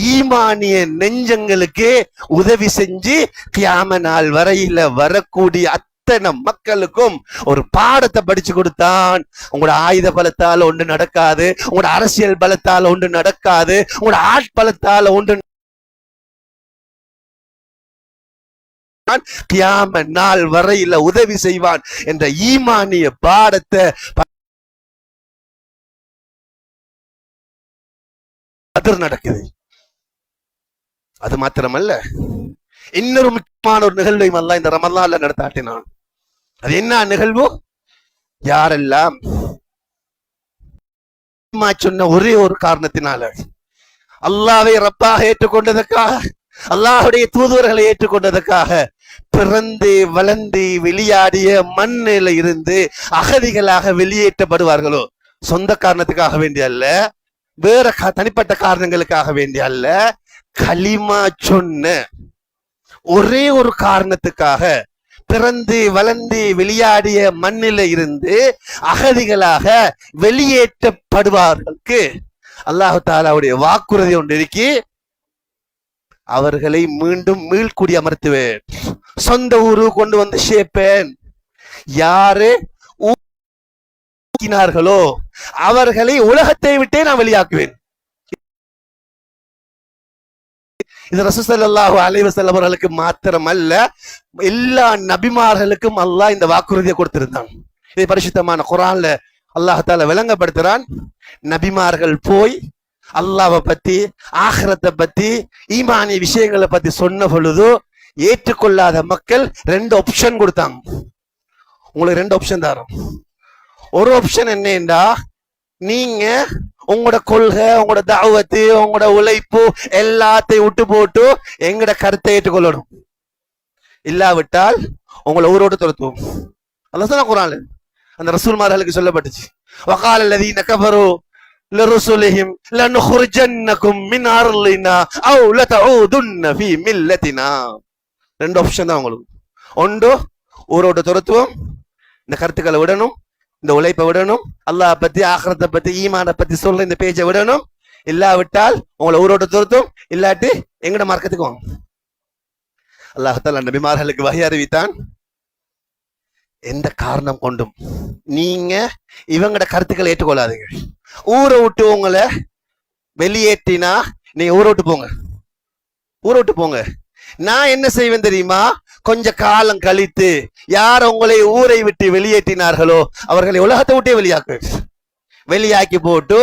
ஈமானிய நெஞ்சங்களுக்கு உதவி செஞ்சு கியாம நாள் வரையில வரக்கூடிய அத்தனை மக்களுக்கும் ஒரு பாடத்தை படிச்சு கொடுத்தான். உங்களோட ஆயுத பலத்தால ஒன்று நடக்காது, உங்களோட அரசியல் பலத்தால ஒன்று நடக்காது, உங்களோட ஆட்பலத்தால ஒன்று கியாம நாள் வரையில உதவி செய்வான் என்ற ஈமானிய பாடத்தை நடக்குது. அது மாத்திரமல்ல, இன்னொரு முக்கியமான ஒரு நிகழ்வையும் அல்லாஹ் இந்த ரமலான்ல நடத்தாட்டினான். அது என்ன நிகழ்வு? யாரெல்லாம் சொன்ன ஒரே ஒரு காரணத்தினால, அல்லாஹ்வை ரப்பாக ஏற்றுக்கொண்டதற்காக, அல்லாஹ்வுடைய தூதுவர்களை ஏற்றுக்கொண்டதற்காக, பிறந்து வளர்ந்து விளையாடிய மண்ணில இருந்து அகதிகளாக வெளியேற்றப்படுவார்களோ, சொந்த காரணத்துக்காக வேண்டிய அல்ல, வேற தனிப்பட்ட காரணங்களுக்காக வேண்டிய அல்ல, கலிமா சொன்ன ஒரே ஒரு காரணத்துக்காக பிறந்து வளர்ந்து விளையாடிய மண்ணில இருந்து அகதிகளாக வெளியேற்றப்படுவார்களுக்கு அல்லாஹ் தஆலாவுடைய வாக்குறுதி ஒன்று இருக்கி, அவர்களை மீண்டும் மீள்குடி அமர்த்துவேன், சொந்த ஊரு கொண்டு வந்து சேர்ப்பேன். யாரு ஊக்கினார்களோ அவர்களை உலகத்தை விட்டே நான் வெளியாக்குவேன். இது ரசூல் ஸல்லல்லாஹு அலைஹி வஸல்லம் அவர்களுக்கு மாத்திரமல்ல, எல்லா நபிமார்களுக்கும் அல்லாஹ் இந்த வாக்குறுதியை கொடுத்திருந்தான். இதை பரிசுத்தமான குர்ஆன்ல அல்லாஹ் தஆலா விளங்கப்படுத்துறான். நபிமார்கள் போய் அல்லாஹ்வை பத்தி, ஆகிரத்தை பத்தி, ஈமானிய விஷயங்களை பத்தி சொன்ன பொழுது ஏற்றுக்கொள்ளாத மக்கள் ரெண்டு ஆப்ஷன் கொடுத்தாங்க. உங்களுக்கு ரெண்டு ஆப்ஷன் தரோம். ஒரு ஆப்ஷன் என்னன்னா, நீங்க உங்களோட கொள்கை, உங்களோட தாவத்து, உங்களோட உழைப்பு எல்லாத்தையும் விட்டு போட்டு எங்கட கருத்தை ஏற்றுக்கொள்ளணும், இல்லாவிட்டால் உங்களை ஊரோடு துரத்துவோம். அல்லாஹ் சொன்னா குர்ஆன்ல, அந்த ரசூல்மார்களுக்கு சொல்லப்பட்டுச்சு, வகால அல்லதீன கஃபரு لرسلهم لنخرجنكم من ارضنا او لتعودن في ملتنا. ரெண்டு ஆப்ஷன் தான் உங்களுக்கு. ஒன்று ஊரோட துரத்துவோம், இந்த கருத்துக்களை விடணும், இந்த உழைப்பை விடணும், அல்லாஹ் பத்தி ஆகிரத்தை பத்தி ஈமான பத்தி சொல்ற இந்த பேச்சை விடணும், இல்லாவிட்டால் உங்களை ஊரோட துரத்தும், இல்லாட்டி எங்கட மார்க்கத்துக்கு வாங்க. அல்லாஹ் தஆலா நபிமார்களுக்கு வஹி அறிவித்தான், எந்த காரணம் கொண்டும் நீங்க இவங்கட கருத்துக்களை ஏற்றுக்கொள்ளாதீங்க. ஊரை விட்டு உங்களை வெளியேற்றினா நீங்க ஊரை விட்டு போங்க, ஊரை விட்டு போங்க. நான் என்ன செய்வேன் தெரியுமா? கொஞ்ச காலம் கழித்து யார் உங்களை ஊரை விட்டு வெளியேற்றினார்களோ அவர்களை உலகத்தை விட்டே வெளியாக்கி போட்டு,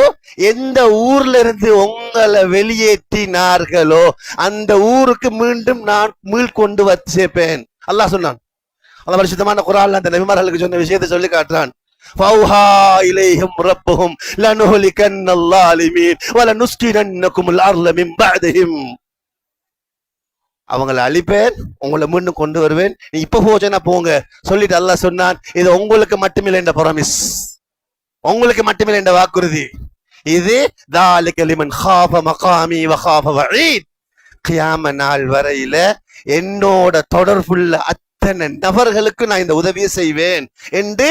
எந்த ஊர்ல இருந்து உங்களை வெளியேற்றினார்களோ அந்த ஊருக்கு மீண்டும் நான் மீள்கொண்டு வந்து சேர்ப்பேன். அல்லாஹ் சொன்னான். அல்லாஹ் பரிசுத்தமான குர்ஆன்ல அந்த நபிமார்களுக்கு சொன்ன விஷயத்தை சொல்லி காட்டுறான். ஃபௌஹா இலைஹிம் ரப்புஹும் லனுஹ்லிகன்னல்-லாலிமீன் வலனுஸ்கினன்னகுமுல் அர்ல மின் பஅதிஹிம். அவங்களை அழிப்பேன், உங்களை மீண்டும் கொண்டு வருவேன், நீ இப்ப போச்சனா போங்க சொல்லிட்டு அல்லாஹ் சொன்னான், இது உங்களுக்கு மட்டுமில்லை என்ற ப்ராமிஸ், உங்களுக்கு மட்டுமில்லை என்ற வாக்குறுதி. இது தாலிக லிமன் காஃப மகாமி வ காஃப வஈத். கியாம நாள் வரையில என்னோட தொடர்புள்ள அத்தனை நபர்களுக்கு நான் இந்த உதவியை செய்வேன் என்று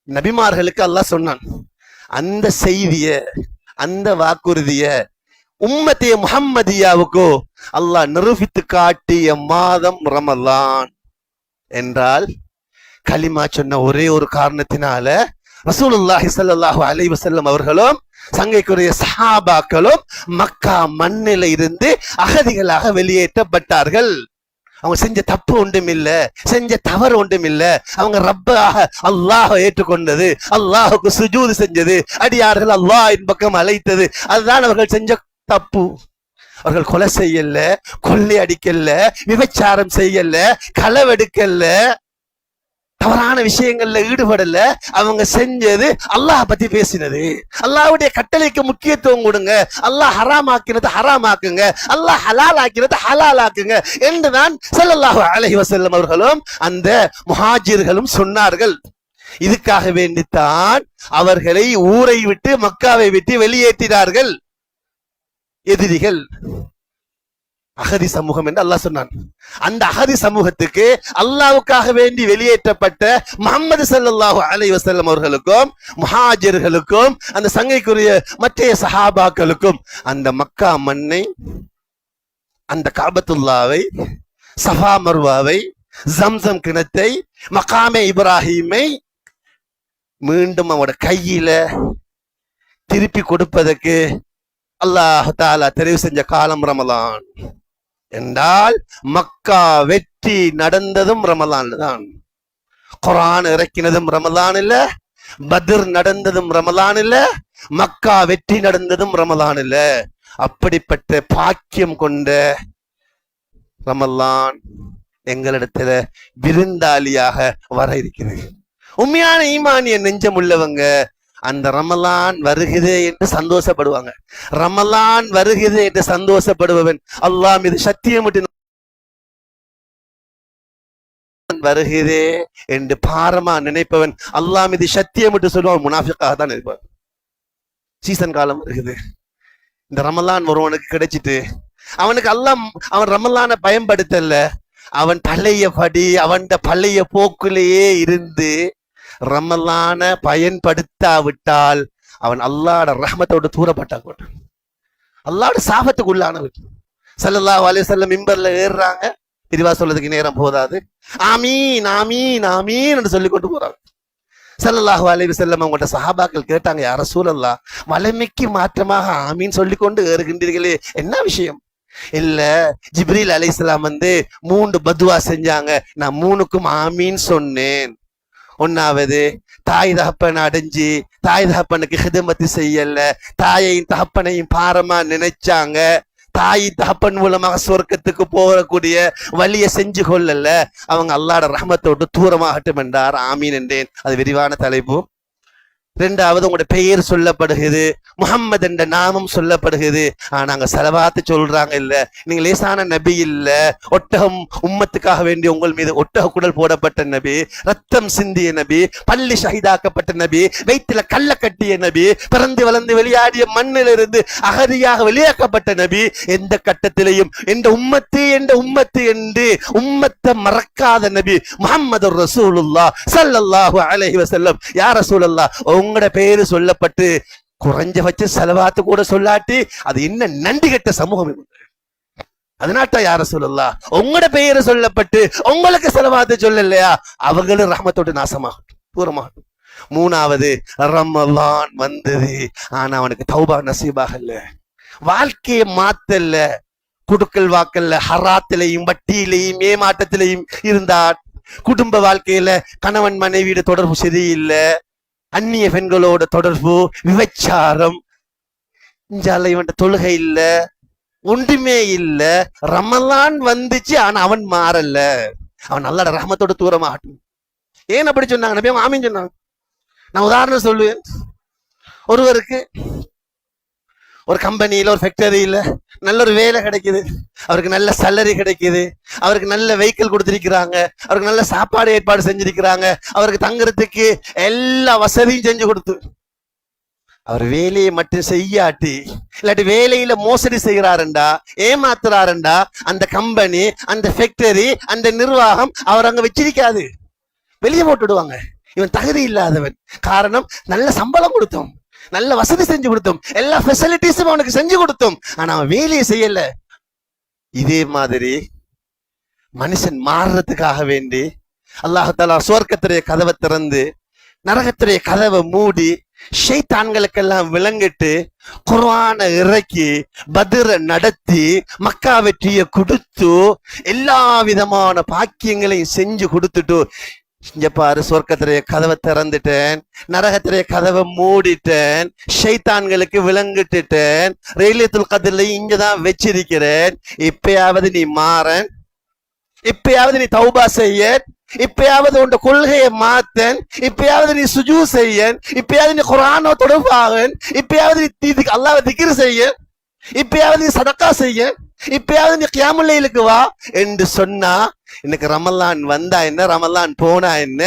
நபிமார்களுக்கு அல்லாஹ் சொன்னான். அந்த செய்திய, அந்த வாக்குறுதிய உம்மத்திய முஹம்மதியாவுக்கு அல்லாஹ் நிரூபித்து காட்டிய மாதம் ரமலான் என்றால், கலிமா சொன்ன ஒரே ஒரு காரணத்தினால ரசூலுல்லாஹி ஸல்லல்லாஹு அலைஹி வஸல்லம் அவர்களும் சங்கைக்குரிய சஹாபாக்களும் மக்கா மண்ணில இருந்து அகதிகளாக வெளியேற்றப்பட்டார்கள். அவங்க செஞ்ச தப்பு ஒன்றும் இல்ல, செஞ்ச தவறு ஒன்றும் இல்ல. அவங்க ரப்பாக அல்லாஹ் ஏற்றுக்கொண்டது, அல்லாஹுக்கு சுஜூது செஞ்சது, அடியார்கள் அல்லாஹ்வின் பக்கம் அழைத்தது, அதுதான் அவர்கள் செஞ்ச தப்பு. அவர்கள் கொலை செய்யல, கொள்ளை அடிக்கல, விபச்சாரம் செய்யல, களவெடுக்கல, தவறான விஷயங்கள்ல ஈடுபடல. அவங்க செஞ்சது அல்லாஹ் பத்தி பேசினது. அல்லாஹ்வுடைய கட்டளைக்கு முக்கியத்துவம் கொடுங்க, அல்லாஹ் ஹராமாக்கினது ஹராமாக்குங்க, அல்லாஹ் ஹலால் ஆக்கினது ஹலால் ஆக்குங்க என்றுதான் ஸல்லல்லாஹு அலைஹி வஸல்லம் அவர்களும் அந்த முஹாஜிர்களும் சொன்னார்கள். இதுக்காக வேண்டித்தான் அவர்களை ஊரை விட்டு மக்காவை விட்டு வெளியேற்றினார்கள் எதிரிகள். அகதி சமூகம் என்று அல்லாஹ் சொன்னான். அந்த அகதி சமூகத்துக்கு அல்லாஹ்வுக்காக வேண்டி வெளியேற்றப்பட்ட முஹம்மது ஸல்லல்லாஹு அலைஹி வஸல்லம் அவர்களுக்கும் முஹாஜிர்களுக்கும் அந்த சங்கைக்குரிய மற்ற சஹாபாக்களுக்கும் அந்த மக்கா மண்ணை, அந்த காபத்துல்லாவை, சஃபா மர்வாவை, ஜம்சம் கிணத்தை, மகாமே இப்ராஹீமை மீண்டும் அவனோட கையில திருப்பி கொடுப்பதற்கு அல்லாஹ் தஆலா தெரிவு செஞ்ச காலம் ரமலான் என்றால், மக்கா வெற்றி நடந்ததும் ரமலான்ல தான். குர்ஆன் இறக்கினதும் ரமலான் இல்ல, பத்ர் நடந்ததும் ரமலான் இல்ல, மக்கா வெற்றி நடந்ததும் ரமலான் இல்ல. அப்படிப்பட்ட பாக்கியம் கொண்ட ரமலான் எங்களிடத்துல விருந்தாளியாக வர இருக்கிறது. உண்மையான ஈமானிய நெஞ்சம் உள்ளவங்க அந்த ரமலான் வருகிறது என்று சந்தோஷப்படுவாங்க. ரமலான் வருகிறது என்று சந்தோஷப்படுபவன் அல்லாஹ் மீது சத்தியமிட்டு வருகிறே என்று பாரமா நினைப்பவன் அல்லாஹ் மீது சத்தியமிட்டு சொல்லுவான், முனாஃபிக்காக தான் இருப்பான். சீசன் காலம் வருகிறது, இந்த ரமலான் ஒருவனுக்கு கிடைச்சிட்டு அவனுக்கு அல்லாஹ் அவன் ரமலானை பயன்படுத்தல, அவன் பழைய படி அவன் பழைய போக்குலேயே இருந்து ரமலான பயன்படுத்தாவிட்டால் அவன் அல்லாஹ்வோட ரஹ்மத்தோடு தூரப்பட்டான், அல்லாஹ்வோட சாபத்துக்கு உள்ளானவன். ஸல்லல்லாஹு அலைஹி வஸல்லம் மிம்பர்ல ஏறுறாங்க, பிரிவா சொல்றதுக்கு நேரம் போதாது, ஆமீன் ஆமீன் ஆமீன் என்று சொல்லி கொண்டு போறாங்க. ஸல்லல்லாஹு அலைஹி வஸல்லம் அவங்கள்ட்ட சஹாபாக்கள் கேட்டாங்க, யா ரசூலல்லாஹ், வளமைக்கு மாற்றமாக ஆமீன் சொல்லிக்கொண்டு ஏறுகின்றீர்களே, என்ன விஷயம்? இல்ல, ஜிப்ரீல் அலைஹிஸ்ஸலாம் 3 பதுவா செஞ்சாங்க, நான் 3க்கும் ஆமீன் சொன்னேன். ஒன்னாவது, தாய் தகப்பன் அடைஞ்சு தாய் தகப்பனுக்கு ஹிதமத்து செய்யல, தாயையும் தகப்பனையும் பாரமா நினைச்சாங்க, தாய் தகப்பன் மூலமாக சொர்க்கத்துக்கு போகக்கூடிய வழியை செஞ்சு கொள்ளல, அவங்க அல்லாஹ்வோட ரஹ்மத்தோடு தூரமாகட்டும் என்றார். ஆமீன் என்றேன். அது விரிவான தலைப்பு. 2வது, உங்களோட பெயர் சொல்லப்படுகிறது, முஹம்மது என்ற நாமம் சொல்லப்படுகிறது, நாங்க ஸலவாத்து சொல்றாங்க. இல்ல, நீங்க லேசான நபி இல்ல, ஒட்டகம் உம்மத்துக்காக வேண்டி உங்கள் மீது ஒட்டக குடல் போடப்பட்ட நபி, ரத்தம் சிந்திய நபி, பள்ளி ஷஹீதாக்கப்பட்ட நபி, வயிற்றுல கல்ல கட்டிய நபி, பிறந்து வளர்ந்து வெளியாடிய மண்ணிலிருந்து அகதியாக வெளியாக்கப்பட்ட நபி, எந்த கட்டத்திலையும் எந்த உம்மத்து என்று உம்மத்தை மறக்காத நபி முஹம்மது ரசூலுல்லாஹ் ஸல்லல்லாஹு அலைஹி வஸல்லம். யா ரசூலல்லாஹ், உங்களோட பேரு சொல்லப்பட்டு குறைஞ்சபட்ச செலவாத்து கூட சொல்லாட்டி அது என்ன நன்றி கெட்ட சமூகம். அதனால்தான் யா ரசூலல்லாஹ், உங்களோட பெயரு சொல்லப்பட்டு உங்களுக்கு செலவாத்து சொல்லலையா, அவங்களும் ரஹ்மத்தோடு நாசமாகட்டும், தூரமாகட்டும். 3வது, ரமலான் வந்தது, ஆனா அவனுக்கு தௌபா நசீபாக இல்ல, வாழ்க்கையை மாத்தல்ல, குடுக்கல் வாக்கல்ல, ஹராத்திலையும் வட்டியிலையும் ஏமாற்றத்திலையும் இருந்தார். குடும்ப வாழ்க்கையில கணவன் மனைவியோட தொடர்பு சரியில்லை, அந்நிய பெண்களோட தொடர்பு, விபச்சாரம், இவன் தொழுகை இல்ல, ஒன்றுமே இல்ல. ரமலான் வந்துச்சு, ஆனா அவன் மாறல, அவன் அல்லாஹ்வோட ரஹ்மத்தோட தூரமாகட்டும். ஏன் அப்படி சொன்னாங்க? நபி ஆமீன் சொன்னாங்க. நான் உதாரணம் சொல்லுவேன். ஒருவருக்கு ஒரு கம்பெனியில ஒரு ஃபேக்டரியில நல்ல ஒரு வேலை கிடைக்குது, அவருக்கு நல்ல சேலரி கிடைக்குது, அவருக்கு நல்ல வெஹிக்கிள் கொடுத்திருக்கிறாங்க, அவருக்கு நல்ல சாப்பாடு ஏற்பாடு செஞ்சிருக்கிறாங்க, அவருக்கு தங்குறதுக்கு எல்லா வசதியும் செஞ்சு கொடுத்து, அவர் வேலையை மட்டும் செய்யாட்டி இல்லாட்டி வேலையில மோசடி செய்கிறாருண்டா, ஏமாத்துறாருண்டா, அந்த கம்பெனி, அந்த ஃபேக்டரி, அந்த நிர்வாகம் அவர் அங்க வச்சிருக்காது, வெளியே போட்டுடுவாங்க. இவன் தகுதி இல்லாதவன். காரணம், நல்ல சம்பளம் கொடுத்தோம், நல்ல வசதி செஞ்சு கொடுத்தோம், எல்லா ஃபெசிலிட்டிஸும் அவனுக்கு செஞ்சு கொடுத்தோம், ஆனா அவன் வேலையை செய்யல. இதே மாதிரி மனுஷன் மாறுறதுக்காக வேண்டி அல்லாஹ் தஆலா சுவர்க்கத்துடைய கதவை திறந்து நரகத்துடைய கதவை மூடி ஷைத்தான்களுக்கெல்லாம் விளங்கிட்டு குர்ஆனை இறக்கி பத்ர நடத்தி மக்கா வெற்றியை கொடுத்து எல்லா விதமான பாக்கியங்களையும் செஞ்சு கொடுத்துட்டு, இங்க பாரு, சொர்க்கத்துடைய கதவை திறந்துட்டேன், நரகத்துடைய கதவை மூடிட்டேன், ஷைத்தான்களுக்கு விளங்கிட்டுட்டேன், லைலத்துல் கத்ர்ல இங்கதான் வச்சிருக்கிறேன், இப்பயாவது நீ மாறன், இப்பயாவது நீ தௌபா செய்ய, இப்பயாவது உன் கொள்கையை மாத்தன், இப்பயாவது நீ சுஜூ செய்ய, இப்பயாவது நீ குர்ஆனோ தொடர்பாகன், இப்பயாவது நீ அல்லாஹ்வை திக்ர் செய்ய, இப்பயாவது நீ சதக்கா செய்ய, இப்பயாவது நீ கியாமுல் லைலுக்கு வா என்று சொன்னா, எனக்கு ரமலான் வந்தா என்ன, ரமலான் போனா என்ன,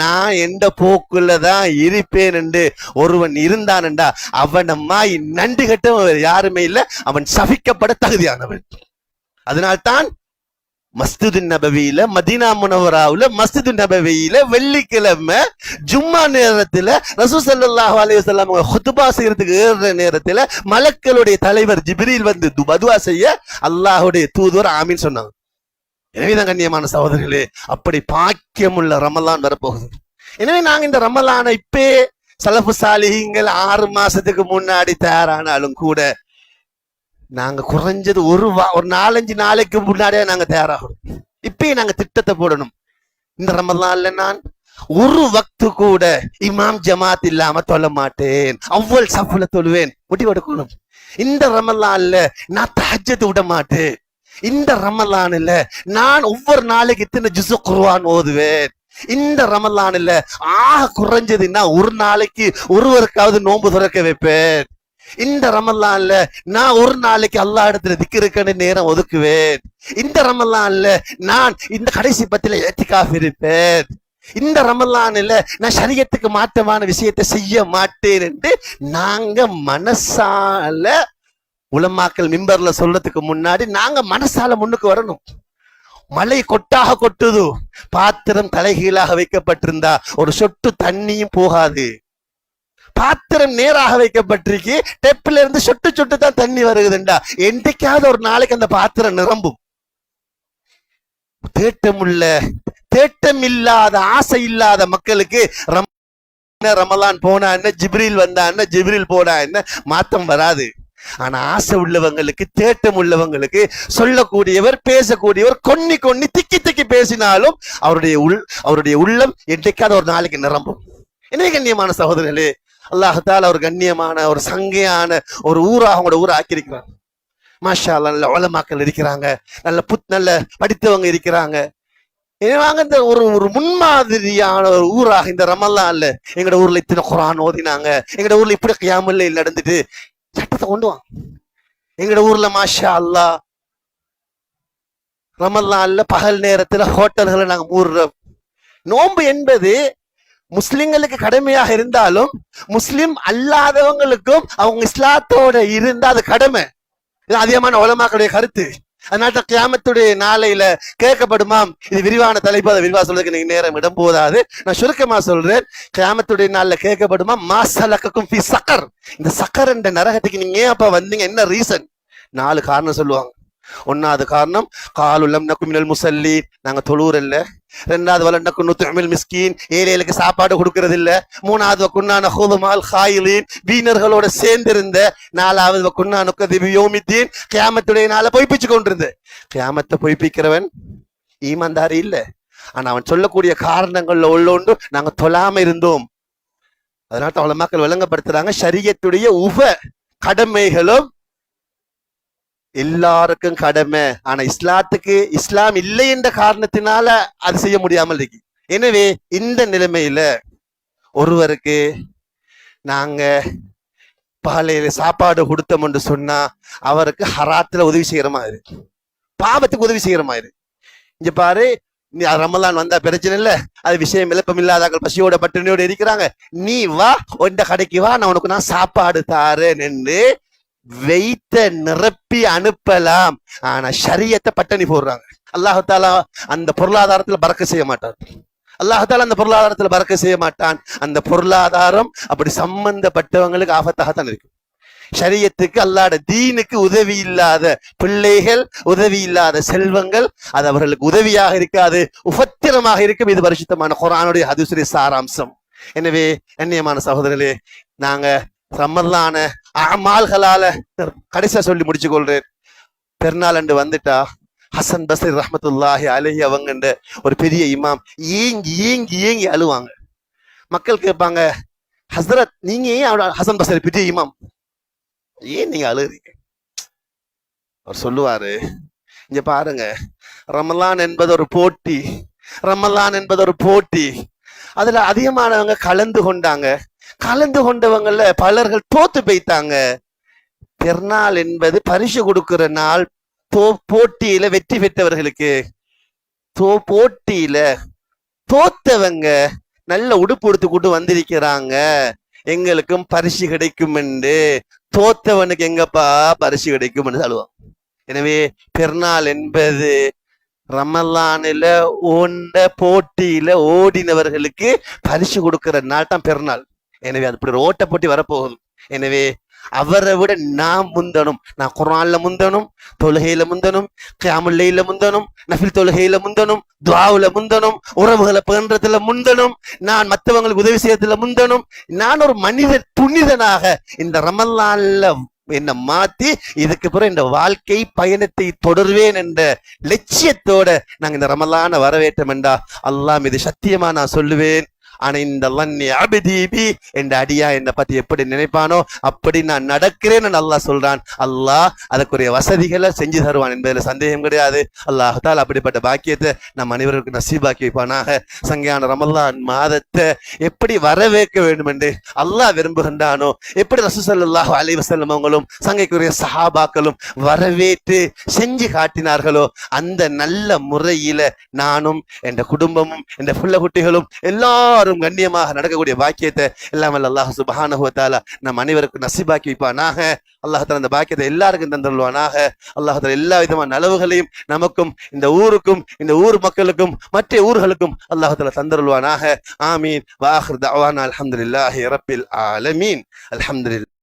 நான் எந்த போக்குள்ளதான் இருப்பேன் என்று ஒருவன் இருந்தான்டா, அவனம்மா நன்றி கட்டவன் யாருமே இல்லை, அவன் சபிக்கப்பட தகுதியானவன். அதனால்தான் மஸ்ஜிது நபவியில, மதீனா முனவராவுல மஸ்ஜிது நபவியில வெள்ளிக்கிழமை ஜும்மா நேரத்துல ரசூல் ஸல்லல்லாஹு அலைஹி வஸல்லம் குத்பா செய்யறதுக்கு ஏறுற நேரத்துல மலக்களுடைய தலைவர் ஜிப்ரீல் வந்து பதுவா செய்ய அல்லாஹ்வுடைய தூதுவர் ஆமீன் சொன்னாங்க. எனவேதான் கண்ணியமான சகோதரர்களே, அப்படி பாக்கியமுள்ள ரமலான் வரப்போகுது. எனவே நாங்க இந்த ரமலானை இப்பே சலஃபு சாலிஹீன்கள் 6 மாசத்துக்கு முன்னாடி தயாரானாலும் கூட நாங்க குறைஞ்சது ஒரு 4-5 நாளைக்கு முன்னாடியே நாங்க தயாராகணும். இப்பயே நாங்க திட்டத்தை போடணும். இந்த ரமலான்ல நான் ஒரு வக்து கூட இமாம் ஜமாத் இல்லாம தொழ மாட்டேன், அவ்வளவு சஃப்ல தொழுவேன், முடிவெடுக்கணும். இந்த ரமலான்ல நான் தஹஜ்ஜத் விட மாட்டேன், இந்த ரமலான்ல நான் ஒவ்வொரு நாளைக்கு இத்தனை ஜுஸு குர்ஆன் ஓதுவேன், இந்த ரமலான்ல குறைஞ்சதுன்னா ஒரு நாளைக்கு ஒருவருக்காவது நோன்பு துறக்க வைப்பேன், இந்த ரமலான்ல நான் ஒரு நாளைக்கு அல்லாஹ் இடத்துல திக்ருக்கான நேரம் ஒதுக்குவேன், இந்த ரமலான்ல நான் இந்த கடைசி பத்தில இத்திகாஃப் இருப்பேன், இந்த ரமலான்ல நான் ஷரியத்துக்கு மாற்றமான விஷயத்தை செய்ய மாட்டேன் என்று நாங்க மனசால உலமாக்கள் மிம்பர்ல சொல்றதுக்கு முன்னாடி நாங்க மனசால முன்னுக்கு வரணும். மழை கொட்டாக கொட்டுது, பாத்திரம் தலைகீழாக வைக்கப்பட்டிருந்தா ஒரு சொட்டு தண்ணியும் போகாது. பாத்திரம் நேராக வைக்கப்பட்டிருக்கு, டெப்ல இருந்து சொட்டு சொட்டு தான் தண்ணி வருகுதுண்டா, என்றைக்காவது ஒரு நாளைக்கு அந்த பாத்திரம் நிரம்பும். தேட்டம் இல்லாத, ஆசை இல்லாத மக்களுக்கு ரமலான் போனா என்ன, ஜிப்ரீல் வந்தா என்ன, ஜிப்ரீல் போனா என்ன, மாற்றம் வராது. ஆனா ஆசை உள்ளவங்களுக்கு, தேட்டம் உள்ளவங்களுக்கு, சொல்லக்கூடியவர், பேசக்கூடியவர் கொன்னி கொன்னி திக்கி திக்கி பேசினாலும் அவருடைய உள்ளம் என்றைக்காவது ஒரு நாளைக்கு நிரம்பும். எனவே கண்ணியமான சகோதரர்களே, அல்லாஹ் தஆலா ஒரு கண்ணியமான, ஒரு சங்கையான ஒரு ஊராக அவங்களோட ஊரை ஆக்கியிருக்கிறாங்க. மாஷா அல்லாஹ், நல்ல உலமாக்கள் இருக்கிறாங்க, நல்ல படித்தவங்க இருக்கிறாங்க. வாங்க, இந்த ஒரு முன்மாதிரியான ஒரு ஊராக இந்த ரமலான்ல எங்கட ஊர்ல இத்தனை குர்ஆன் ஓதினாங்க, எங்கட ஊர்ல இப்படி கியாமுல் லைல் நடந்துட்டு சட்டத்தை கொண்டு வாங்க. எங்கட ஊர்ல மாஷா அல்லாஹ் ரமலான்ல பகல் நேரத்துல ஹோட்டல்களை நாங்க மூடுறோம். நோன்பு என்பது முஸ்லிம்களுக்கு கடமையாக இருந்தாலும் முஸ்லிம் அல்லாதவங்களுக்கும் அவங்க இஸ்லாத்தோட இருந்தா அது கடமை. இது அதிகமான உலமாக்களுடைய கருத்து. அதனால கியாமத்துடைய நாளையில கேட்கப்படுமாம். இது விரிவான தலைப்பு, அதை விரிவா சொல்றதுக்கு நீங்க நேரம் இடம் போதாது. நான் சுருக்கமா சொல்றேன். கியாமத்துடைய நாள்ல கேட்கப்படுமா, மா ஸலகக்கும் ஃபீ ஸகர், இந்த சக்கர் என்ற நரகத்துக்கு நீங்க ஏன் அப்ப வந்தீங்க, என்ன ரீசன்? 4 காரணம் சொல்லுவாங்க. 1வது காரணம், காலு லம் நகு மினல் முஸல்லி, நாங்க தொழுவுற இல்ல. 2வது, வல நகு நுத்இமுல் மிஸ்கீன், ஏழைகளுக்கு சாப்பாடு கொடுக்கறது இல்ல. 3வது, குன்னா நஹுது மஅல் காயிலின், வீணர்களோட சேர்ந்திருந்த. 4வது, குன்னா நுகதிபு யௌமித்தீன், கியாமத்துடைய நாளை பொய்ப்பிச்சு கொண்டிருந்த. கியாமத்தை பொய்ப்பிக்கிறவன் ஈமான்தாரி இல்ல. ஆனா அவன் சொல்லக்கூடிய காரணங்கள்ல உள்ளொன்று, நாங்க தொழாம இருந்தோம். அதனால உலமாக்கள் விளங்கப்படுத்துறாங்க, ஷரியத்துடைய கடமைகளும் எல்லாருக்கும் கடமை. ஆனா இஸ்லாம் இல்லை என்ற காரணத்தினால அது செய்ய முடியாமல் இருக்கு. எனவே இந்த நிலைமையில ஒருவருக்கு நாங்க பாலையில சாப்பாடு கொடுத்தோம் என்று சொன்னா அவருக்கு ஹராத்துல உதவி செய்யற மாதிரி, பாவத்துக்கு உதவி செய்யற மாதிரி. இங்க பாரு, நீ ரமலான் வந்தா பிரச்சனை இல்ல, அது விஷயம் விளப்பம் இல்லாதாக்கள் பசியோட பட்டினியோட இருக்கிறாங்க, நீ வா ஒண்ட கடைக்கு வா, நான் உனக்கு நான் சாப்பாடு தாரேன் என்று வைத்த நிரப்பி அனுப்பலாம். ஆனா ஷரியத்தை பட்டணி போடுறாங்க. அல்லாஹ் தாலா அந்த பொருளாதாரத்துல பறக்க செய்ய மாட்டார். அல்லாஹ் தாலா அந்த பொருளாதாரத்துல பறக்க செய்ய மாட்டான். அந்த பொருளாதாரம் அப்படி சம்பந்தப்பட்டவங்களுக்கு ஆபத்தாகத்தான் இருக்கும். ஷரியத்துக்கு, அல்லாஹ்வுடைய தீனுக்கு உதவி இல்லாத பிள்ளைகள், உதவி இல்லாத செல்வங்கள், அது அவர்களுக்கு உதவியாக இருக்காது, உபத்திரமாக இருக்கும். இது பரிசுத்தமான குர்ஆனுடைய ஹதீஸுடைய சாராம்சம். எனவே கண்ணியமான சகோதரர்களே, நாங்க ரமலான அமால்களால கடைசியா சொல்லி முடிச்சு கொள்றேன். பெருநாள் அன்று வந்துட்டா ஹசன் பஸ்ரி ரஹ்மத்துல்லாஹி அலைஹி அவங்க ஒரு பெரிய இமாம் ஏங்கி ஏங்கி ஏங்கி அழுவாங்க. மக்கள் கேட்பாங்க, ஹஸ்ரத் நீங்க ஏன் ஹசன் பஸ்ரி பெரிய இமாம் ஏன் நீங்க அழுகிறீங்க? அவர் சொல்லுவாரு, இங்க பாருங்க, ரமலான் என்பது ஒரு போட்டி, ரமலான் என்பது ஒரு போட்டி. அதுல அதிகமானவங்க கலந்து கொண்டாங்க, கலந்து கொண்டவங்கல பலர்கள் தோத்து போய்த்தாங்க. பெருநாள் என்பது பரிசு கொடுக்கிற நாள். போட்டியில வெற்றி பெற்றவர்களுக்கு, போட்டியில தோத்தவங்க நல்ல உடுப்பு உடுத்து கூட்டு வந்திருக்கிறாங்க, எங்களுக்கும் பரிசு கிடைக்கும் என்று. தோத்தவனுக்கு எங்கப்பா பரிசு கிடைக்கும் என்று சொல்லுவாங்க. எனவே பெருநாள் என்பது ரமலானில ஓண்ட போட்டியில ஓடினவர்களுக்கு பரிசு கொடுக்கிற நாள் தான் பெருநாள். எனவே அது இப்படி ஒரு ஓட்ட போட்டி வரப்போகுது. எனவே அவரை விட நான் முந்தனும், நான் குர்ஆன்ல முந்தனும், தொழுகையில முந்தனும், கியாமுல் லைல்ல முந்தனும், நஃபில் தொழுகையில முந்தனும், துஆவுல முந்தனும், உறவுகளை பேணுறதுல முந்தனும், நான் மற்றவங்களுக்கு உதவி செய்யறதுல முந்தனும். நான் ஒரு மனித புனிதனாக இந்த ரமலான்ல என்ன மாத்தி இதுக்கு பிறகு இந்த வாழ்க்கை பயணத்தை தொடர்வேன் என்ற லட்சியத்தோட நாங்க இந்த ரமலான வரவேற்றோம் என்றா அல்லாஹ் மீது சத்தியமா நான் சொல்லுவேன், ஆனா இந்த என்ற அடியா என்னை பத்தி எப்படி நினைப்பானோ அப்படி நான் நடக்கிறேன் அல்லாஹ் சொல்றான். அல்லாஹ் அதுக்குரிய வசதிகளை செஞ்சு தருவான் என்பதில் சந்தேகம் கிடையாது. அல்லாஹால அப்படிப்பட்ட பாக்கியத்தை நம் அனைவருக்கும் நசீபாக்கி வைப்பானாக. சங்கையான ரமலான் மாதத்தை எப்படி வரவேற்க வேண்டும் என்று அல்லாஹ் விரும்புகின்றானோ, எப்படி ரசூல் ஸல்லல்லாஹு அலைஹி வஸல்லம் அவங்களும் சங்கைக்குரிய சஹாபாக்களும் வரவேற்று செஞ்சு காட்டினார்களோ, அந்த நல்ல முறையில நானும் என் குடும்பமும் என் பிள்ளை குட்டிகளும் எல்லாரும் கண்ணியமாக நடக்கக்கூடிய பாக்கியத்தை எல்லாம் அல்லாஹ் சுப்ஹானஹு வ தஆலா நம் அனைவருக்கும் நசீபாக்கி வைப்பானாக. அல்லாஹ் தஆலா அந்த பாக்கியத்தை எல்லாருக்கும் தந்தருள்வானாக. அல்லாஹ் தஆலா எல்லா விதமான நலவுகளையும் நமக்கும் இந்த ஊருக்கும் இந்த ஊர் மக்களுக்கும் மற்ற ஊர்களுக்கும் அல்லாஹ் தஆலா தந்தருள்வானாக. ஆமீன். வ ஆகிர் தஅவானா அல்ஹம்துலில்லாஹி ரப்பில் ஆலமீன். அல்ஹம்துலில்லாஹ்.